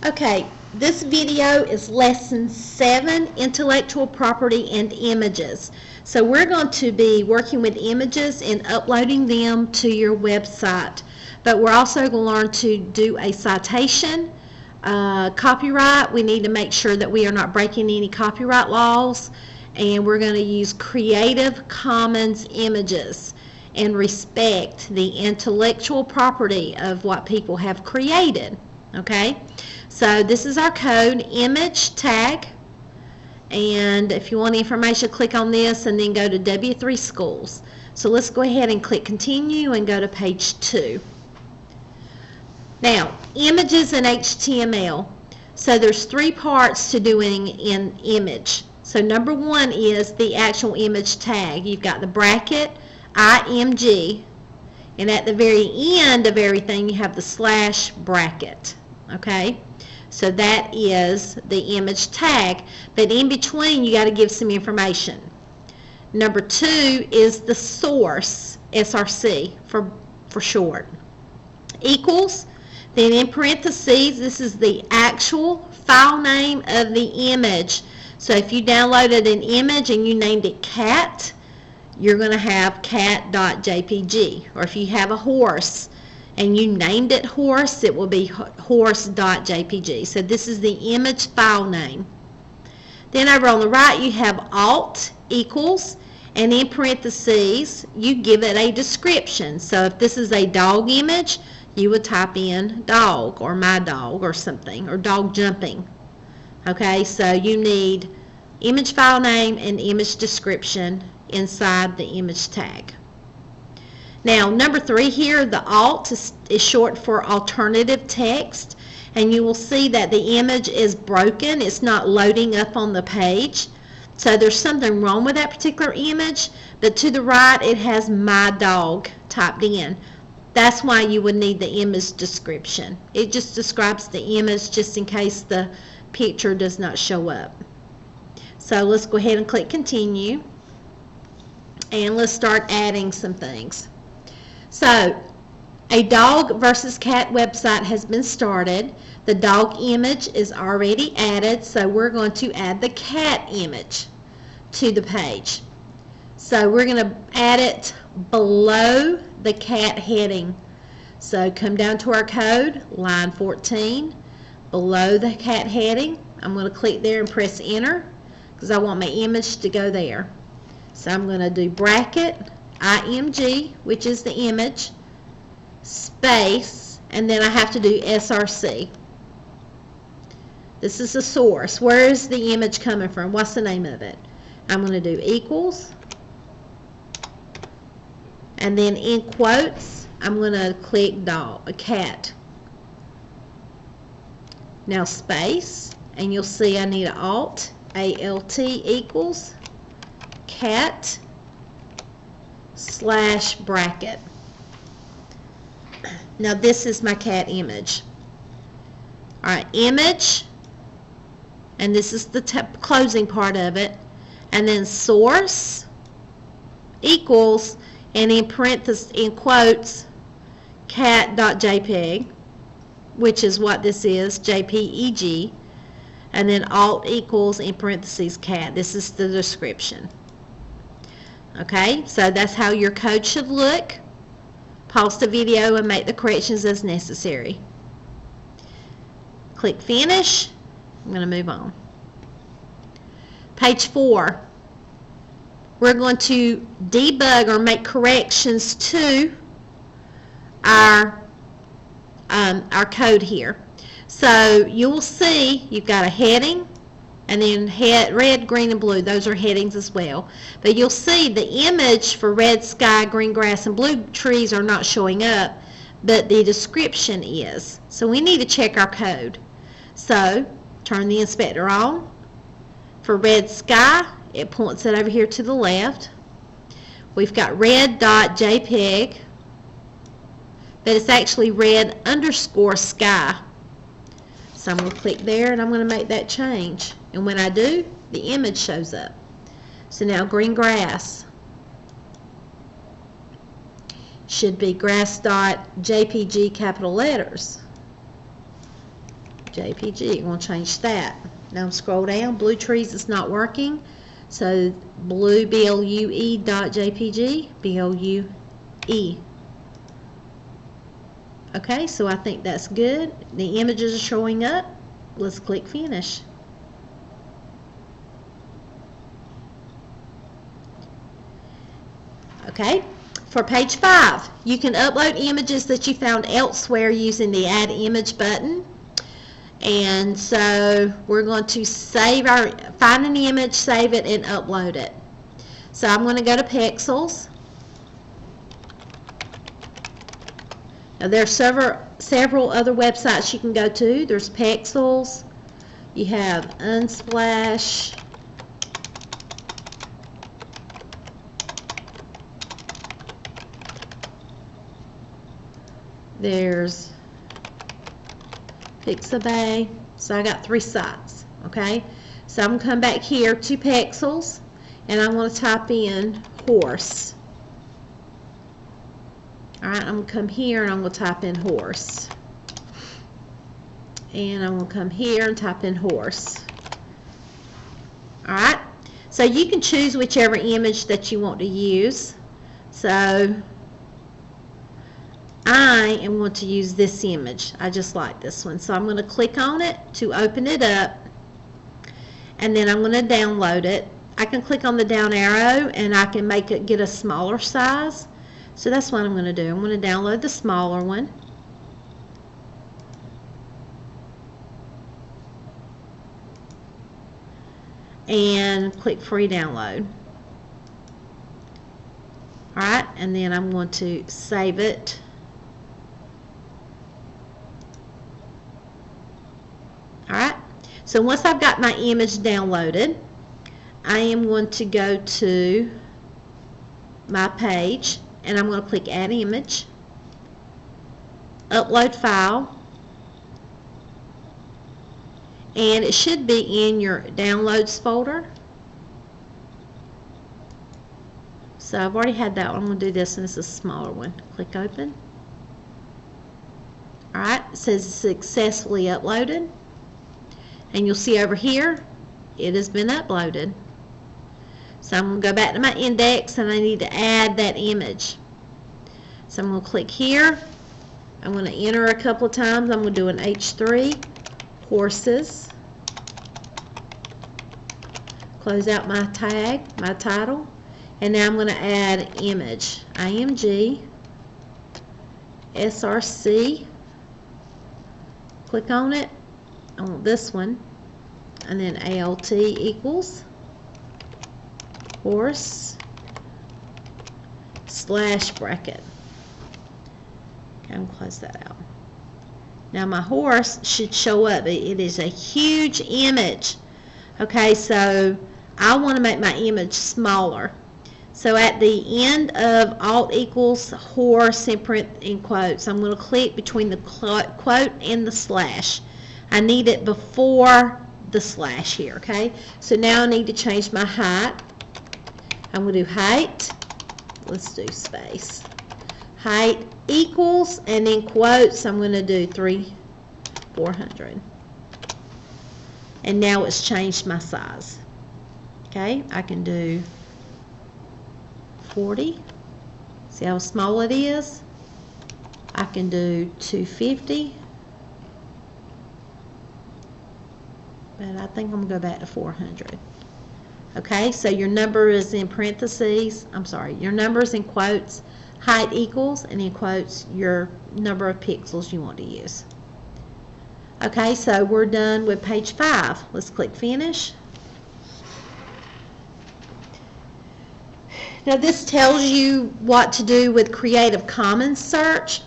Okay, this video is lesson 7, intellectual property and images. So we're going to be working with images and uploading them to your website. But we're also going to learn to do a citation, copyright. We need to make sure that we are not breaking any copyright laws. And we're going to use Creative Commons images and respect the intellectual property of what people have created. Okay? So this is our code, image tag, and if you want information, click on this and then go to W3 Schools. So let's go ahead and click continue and go to page 2. Now, images in HTML. So there's 3 parts to doing an image. So number 1 is the actual image tag. You've got the bracket, IMG, and at the very end of everything you have the slash bracket. Okay? So that is the image tag, but in between you got to give some information. Number 2 is the source, SRC for short. Equals, then in parentheses, this is the actual file name of the image. So if you downloaded an image and you named it cat, you're going to have cat.jpg. Or if you have a horse and you named it horse, it will be horse.jpg. So this is the image file name. Then over on the right you have alt equals, and in parentheses you give it a description. So if this is a dog image, you would type in dog or my dog or something, or dog jumping. Okay, so you need image file name and image description inside the image tag. Now, number 3 here, the alt is short for alternative text, and you will see that the image is broken. It's not loading up on the page. So there's something wrong with that particular image, but to the right it has my dog typed in. That's why you would need the image description. It just describes the image just in case the picture does not show up. So let's go ahead and click continue, and let's start adding some things. So, a dog versus cat website has been started. The dog image is already added, so we're going to add the cat image to the page. So we're going to add it below the cat heading. So come down to our code, line 14, below the cat heading. I'm going to click there and press enter because I want my image to go there. So I'm going to do bracket IMG, which is the image, space, and then I have to do SRC. This is the source. Where is the image coming from? What's the name of it? I'm going to do equals, and then in quotes I'm going to click dog, a cat. Now space, and you'll see I need an alt, ALT equals cat slash bracket. Now this is my cat image. Alright, image, and this is the closing part of it, and then source equals, and in parentheses, in quotes, cat.jpg, which is what this is, JPEG, and then alt equals, in parentheses, cat. This is the description. Okay, so that's how your code should look. Pause the video and make the corrections as necessary. Click finish. I'm going to move on. Page 4. We're going to debug or make corrections to our code here. So you will see you've got a heading, and then red, green, and blue. Those are headings as well. But you'll see the image for red sky, green grass, and blue trees are not showing up, but the description is. So we need to check our code. So turn the inspector on. For red sky, it points it over here to the left. We've got red.jpg, but it's actually red_sky. So I'm going to click there, and I'm going to make that change. And when I do, the image shows up. So now green grass should be grass.jpg capital letters. JPG. I'm going to change that. Now scroll down. Blue trees is not working. So blue BLUE.jpg, BLUE. Okay, so I think that's good. The images are showing up. Let's click finish. Okay, for page 5, you can upload images that you found elsewhere using the Add Image button. And so we're going to find an image, save it, and upload it. So I'm going to go to Pexels. Now there are several other websites you can go to. There's Pexels. You have Unsplash. There's Pixabay. So I got 3 sites. Okay, so I'm going to come back here to Pexels, and I'm going to type in horse. Alright, I'm going to come here and I'm going to type in horse. And I'm going to come here and type in horse. Alright, so you can choose whichever image that you want to use. So I am going to use this image. I just like this one. So I'm going to click on it to open it up. And then I'm going to download it. I can click on the down arrow and I can make it get a smaller size. So that's what I'm going to do. I'm going to download the smaller one. And click free download. Alright, and then I'm going to save it. Alright, so once I've got my image downloaded, I am going to go to my page. And I'm going to click Add Image, Upload File, and it should be in your Downloads folder. So I've already had that one. I'm going to do this one. This is a smaller one. Click Open. Alright, it says successfully uploaded. And you'll see over here, it has been uploaded. So I'm going to go back to my index and I need to add that image. So I'm going to click here. I'm going to enter a couple of times. I'm going to do an H3, horses. Close out my tag, my title. And now I'm going to add image. IMG, SRC. Click on it. I want this one. And then ALT equals horse / bracket. Okay, I'm going to close that out. Now my horse should show up. It is a huge image. Okay, so I want to make my image smaller. So at the end of Alt equals horse and print in quotes, I'm going to click between the quote and the slash. I need it before the slash here, okay? So now I need to change my height. I'm going to do height. Let's do space. Height equals, and in quotes, I'm going to do 400. And now it's changed my size. Okay, I can do 40. See how small it is? I can do 250. But I think I'm going to go back to 400. Okay, so your number is in parentheses. I'm sorry, your number is in quotes. Height equals, and in quotes, your number of pixels you want to use. Okay, so we're done with page 5. Let's click finish. Now this tells you what to do with Creative Commons search.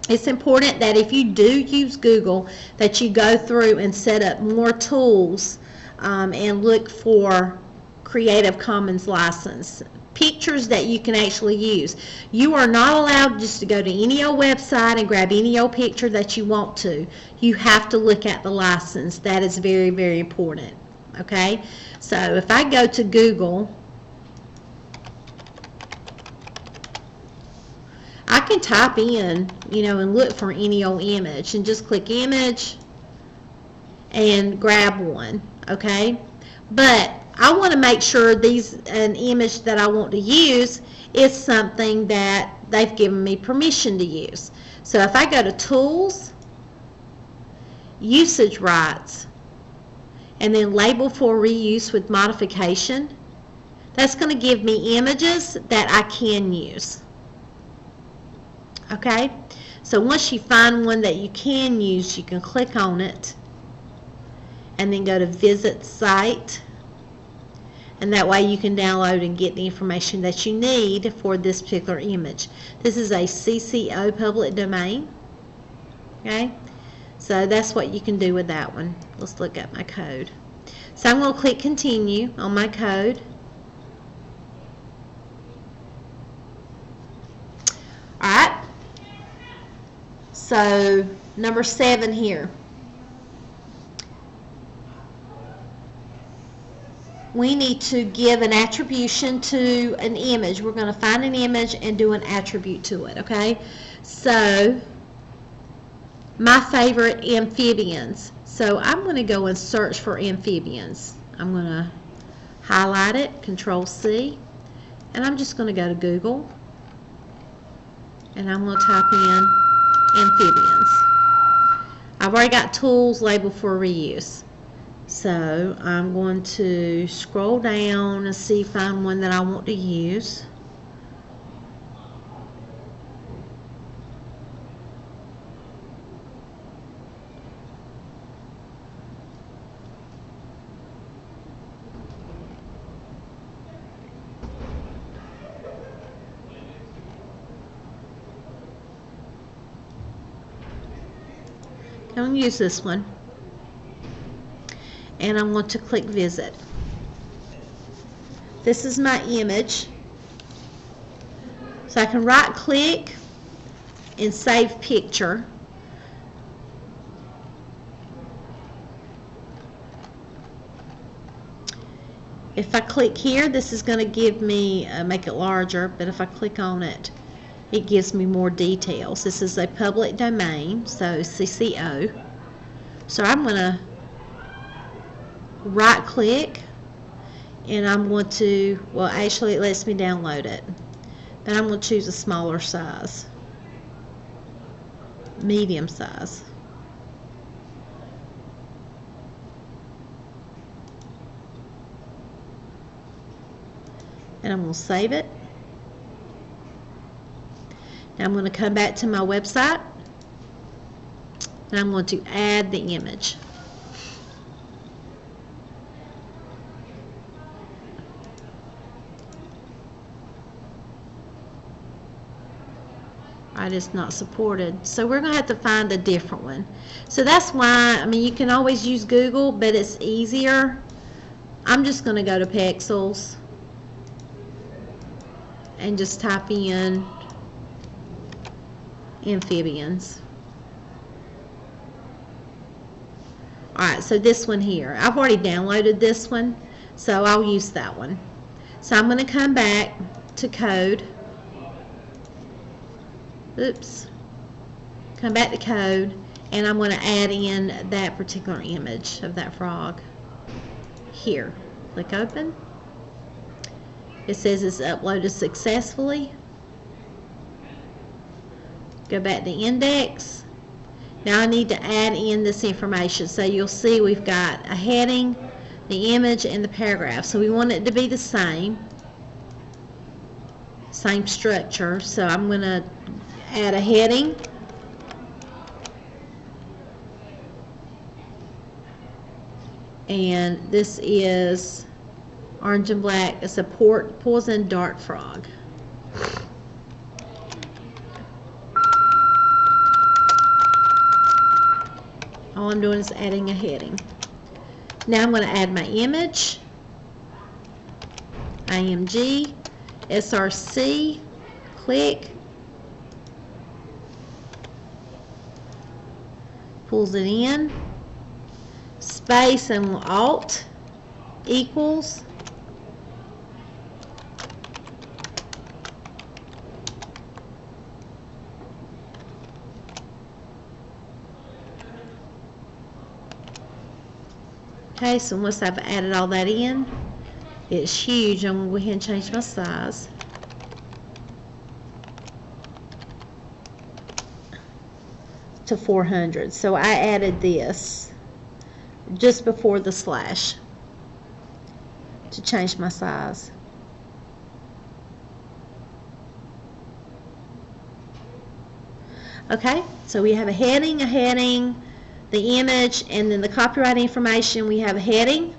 It's important that if you do use Google, that you go through and set up more tools and look for Creative Commons license. Pictures that you can actually use. You are not allowed just to go to any old website and grab any old picture that you want to. You have to look at the license. That is very, very important. Okay? So if I go to Google, I can type in, and look for any old image and just click image, and grab one, okay? But I want to make sure an image that I want to use is something that they've given me permission to use. So if I go to Tools, Usage Rights, and then Label for Reuse with Modification, that's going to give me images that I can use. Okay? So once you find one that you can use, you can click on it and then go to Visit Site. And that way you can download and get the information that you need for this particular image. This is a CC0 public domain. Okay? So that's what you can do with that one. Let's look at my code. So I'm going to click Continue on my code. Alright. So number 7 here. We need to give an attribution to an image. We're going to find an image and do an attribute to it, okay? So, my favorite amphibians. So, I'm going to go and search for amphibians. I'm going to highlight it, Control C, and I'm just going to go to Google, and I'm going to type in amphibians. I've already got tools labeled for reuse. So I'm going to scroll down and find one that I want to use. I'm going to use this one. And I'm going to click Visit. This is my image. So I can right click and save picture. If I click here, this is going to give me, make it larger, but if I click on it, it gives me more details. This is a public domain, so CC0. So I'm going to right click and I'm going to, well actually it lets me download it, but I'm going to choose a smaller size, medium size. And I'm going to save it. Now I'm going to come back to my website and I'm going to add the image. Right, it's not supported. So we're going to have to find a different one. So that's why, I mean, you can always use Google, but it's easier. I'm just going to go to Pexels and just type in amphibians. Alright, so this one here. I've already downloaded this one, so I'll use that one. So I'm going to come back to code. Oops. Come back to code, and I'm going to add in that particular image of that frog. Here. Click open. It says it's uploaded successfully. Go back to index. Now I need to add in this information. So you'll see we've got a heading, the image, and the paragraph. So we want it to be the same structure. So I'm going to add a heading. And this is orange and black. It's a poison dart frog. All I'm doing is adding a heading. Now I'm going to add my image, IMG, SRC, click, pulls it in, space and Alt equals, Okay, so once I've added all that in, it's huge. I'm going to go ahead and change my size. To 400. So I added this just before the slash to change my size. Okay, so we have a heading, the image, and then the copyright information. We have a heading,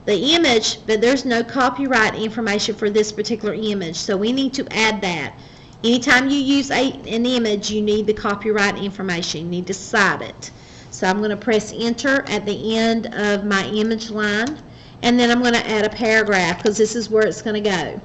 the image, but there's no copyright information for this particular image, so we need to add that. Anytime you use an image, you need the copyright information. You need to cite it. So I'm going to press enter at the end of my image line, and then I'm going to add a paragraph because this is where it's going to go.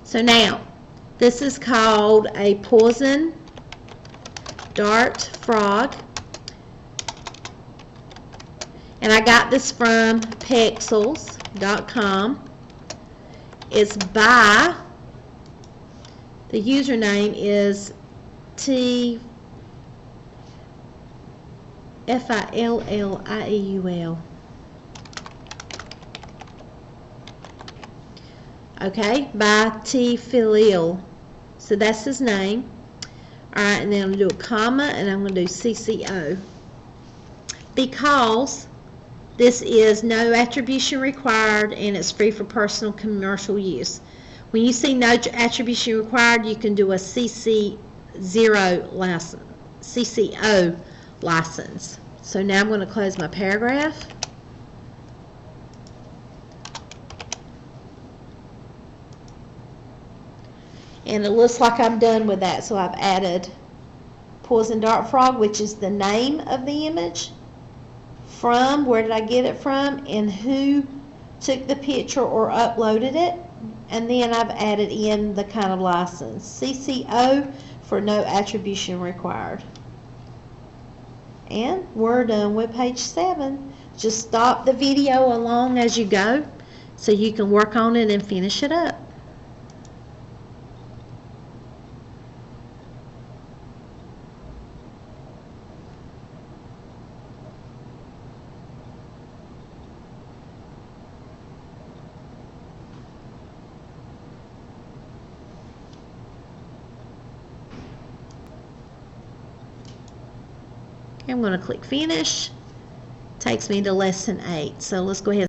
So now, this is called a poison dart frog, and I got this from Pexels.com. It's by, the username is TFILLIEUL. Okay, by Tfilil. So that's his name. Alright, and then I'm going to do a comma, and I'm going to do CCO. Because this is no attribution required, and it's free for personal commercial use. When you see no attribution required, you can do a CCO license. So now I'm going to close my paragraph. And it looks like I'm done with that. So I've added poison dart frog, which is the name of the image, from, where did I get it from, and who took the picture or uploaded it. And then I've added in the kind of license, CCO, for no attribution required. And we're done with page 7. Just stop the video along as you go so you can work on it and finish it up. I'm going to click finish. Takes me to lesson 8. So let's go ahead.